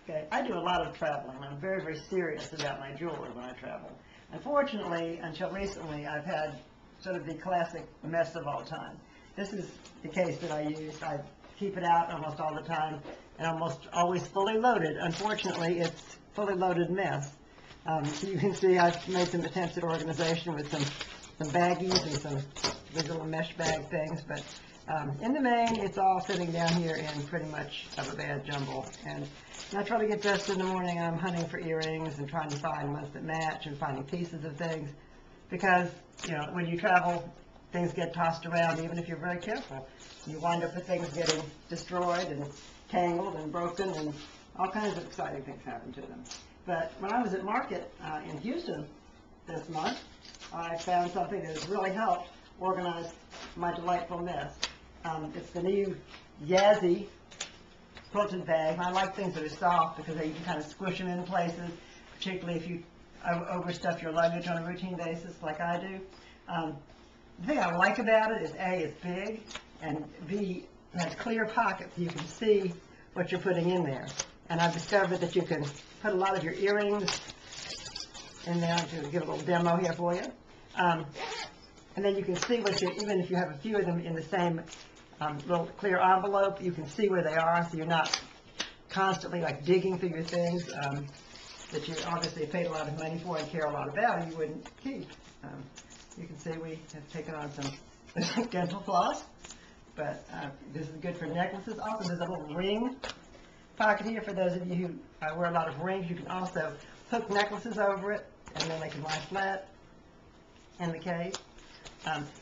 Okay, I do a lot of traveling. I'm very, very serious about my jewelry when I travel. Unfortunately, until recently, I've had sort of the classic mess of all time. This is the case that I use. I keep it out almost all the time and almost always fully loaded. Unfortunately, it's fully loaded mess. So you can see I've made some attempts at organization with some baggies and some these little mesh bag things, but in the main, it's all sitting down here in pretty much of a bad jumble. And when I try to get dressed in the morning, I'm hunting for earrings and trying to find ones that match and finding pieces of things. Because, you know, when you travel, things get tossed around, even if you're very careful. You wind up with things getting destroyed and tangled and broken, and all kinds of exciting things happen to them. But when I was at market in Houston this month, I found something that has really helped organize my delightful mess. It's the new Yazzii quilted bag. I like things that are soft because you can kind of squish them in places, particularly if you overstuff your luggage on a routine basis like I do. The thing I like about it is A, it's big, and B, it has clear pockets so you can see what you're putting in there. And I've discovered that you can put a lot of your earrings in there. I'm going to give a little demo here for you. And then you can see what even if you have a few of them in the same little clear envelope, you can see where they are, so you're not constantly like digging through your things that you obviously paid a lot of money for and care a lot about, and you wouldn't keep. You can see we have taken on some dental floss, but this is good for necklaces. Also, there's a little ring pocket here for those of you who wear a lot of rings. You can also hook necklaces over it, and then they can lie flat in the case.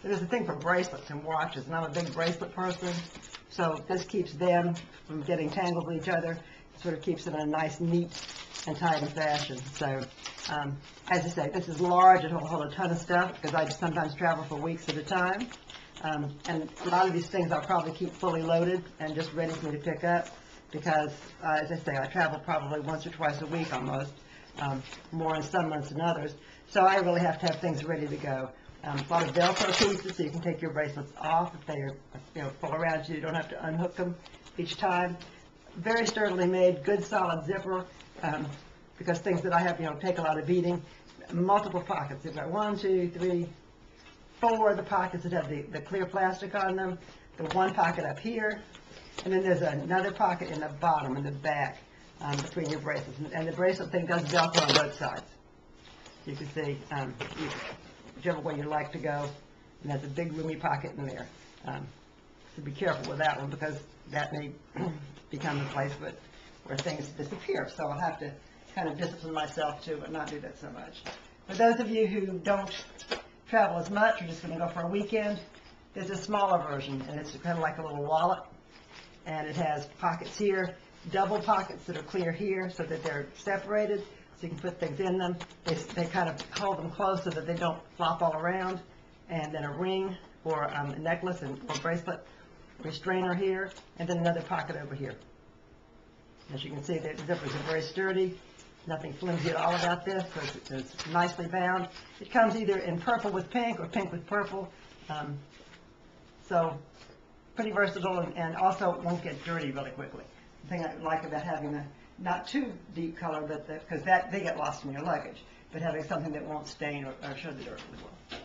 There's a thing for bracelets and watches, and I'm a big bracelet person, so this keeps them from getting tangled with each other. It sort of keeps it in a nice, neat, and tidy fashion. So, as I say, this is large. It'll hold a ton of stuff because I just sometimes travel for weeks at a time. And a lot of these things I'll probably keep fully loaded and just ready for me to pick up because, as I say, I travel probably once or twice a week almost, more in some months than others. So I really have to have things ready to go. A lot of Velcro pieces so you can take your bracelets off if they are full around you. You don't have to unhook them each time. Very sturdily made, good solid zipper because things that I have, take a lot of beating. Multiple pockets. You've got 1, 2, 3, 4 of the pockets that have the clear plastic on them. The one pocket up here, and then there's another pocket in the bottom, in the back, between your bracelets. And the bracelet thing does Velcro on both sides. You can see whichever way you like to go, and there's a big roomy pocket in there. So be careful with that one because that may become the place where things disappear. So I'll have to kind of discipline myself to not do that so much. For those of you who don't travel as much, or just going to go for a weekend, there's a smaller version, and it's kind of like a little wallet, and it has pockets here, double pockets that are clear here so that they're separated. So you can put things in them. They kind of hold them close so that they don't flop all around. And then a ring or a necklace or bracelet restrainer here, and then another pocket over here. As you can see, the zippers are very sturdy. Nothing flimsy at all about this, so it's nicely bound. It comes either in purple with pink or pink with purple. So pretty versatile, and also won't get dirty really quickly. The thing I like about having the not too deep color, but because they get lost in your luggage, but having something that won't stain or show the dirt as well.